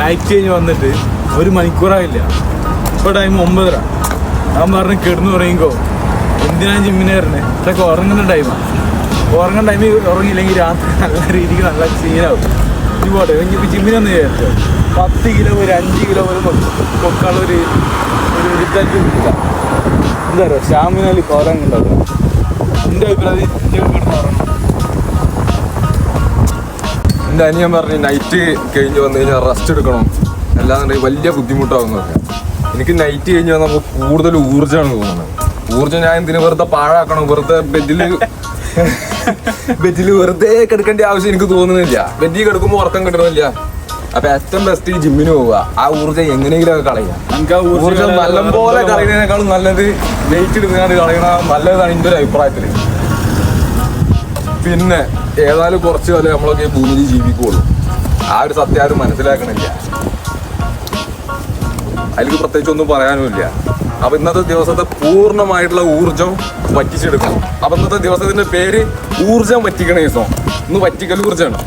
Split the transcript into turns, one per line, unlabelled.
Night കഴിഞ്ഞ് വന്നിട്ട് 1 മണിക്കൂറായില്ല. ഇപ്പോൾ ടൈം 9:30. ഞാൻ പറഞ്ഞ് കിടന്ന് പറയുമ്പോൾ എന്തിനാണ് ജിമ്മിന് വരുന്നത്? ഇതൊക്കെ ഉറങ്ങുന്ന ടൈമാണ്. ഉറങ്ങുന്ന ടൈമിൽ ഉറങ്ങിയില്ലെങ്കിൽ രാത്രി നല്ല രീതിക്ക് നല്ല സീനാവും. ഇനി പോട്ടെ, ഇനിയിപ്പോൾ ജിമ്മിനൊന്ന് വിചാരിച്ചോ 10 കിലോ ഒരു 5 കിലോ പോലും പൊക്കാനുള്ള ഒരു ഇതായിട്ട് കിട്ടില്ല. എന്താ പറയുക, സ്റ്റാമിനയിൽ കോലം ഉണ്ടാകും. എൻ്റെ അഭിപ്രായം കിടന്ന് ഉറങ്ങണം.
എൻ്റെ അനിയൻ പറഞ്ഞ് നൈറ്റ് കഴിഞ്ഞ് വന്നു കഴിഞ്ഞാൽ റെസ്റ്റ് എടുക്കണം, അല്ലാന്നുണ്ടെങ്കിൽ വലിയ ബുദ്ധിമുട്ടാവുന്നതൊക്കെ. എനിക്ക് നൈറ്റ് കഴിഞ്ഞ് വന്നാൽ നമുക്ക് കൂടുതൽ ഊർജ്ജമാണ് തോന്നുന്നത്. ഊർജ്ജം ഞാൻ എന്തിനു വെറുതെ പാഴാക്കണം, വെറുതെ ബെഡിൽ വെറുതെ കിടക്കേണ്ട ആവശ്യം എനിക്ക് തോന്നുന്നില്ല. ബെഡിൽ കിടക്കുമ്പോൾ ഉറക്കം കിട്ടണമെന്നില്ല. അപ്പൊ ഏറ്റവും ബെസ്റ്റ് ഈ ജിമ്മിന് പോവുക. ആ ഊർജ്ജം എങ്ങനെയെങ്കിലും ഒക്കെ കളയാം. ഊർജ്ജം നല്ലപോലെ കളയുന്നതിനേക്കാളും നല്ലത് വെയിറ്റ് എടുക്കാണ്ട് കളയണ നല്ലതാണ് എൻ്റെ ഒരു അഭിപ്രായത്തിൽ. പിന്നെ ഏതായാലും കുറച്ച് കാലം നമ്മളൊക്കെ ഭൂമിയിൽ ജീവിക്കുള്ളൂ. ആ ഒരു സത്യം ആരും മനസ്സിലാക്കണില്ല. അതിലേക്ക് പ്രത്യേകിച്ച് ഒന്നും പറയാനുമില്ല. അപ്പൊ ഇന്നത്തെ ദിവസത്തെ പൂർണ്ണമായിട്ടുള്ള ഊർജം വറ്റിച്ചെടുക്കണം. അപ്പൊ ഇന്നത്തെ ദിവസത്തിന്റെ പേര് ഊർജം വറ്റിക്കണ ദിവസം. ഇന്ന് വറ്റിക്കൽ ഊർജ്ജമാണ്.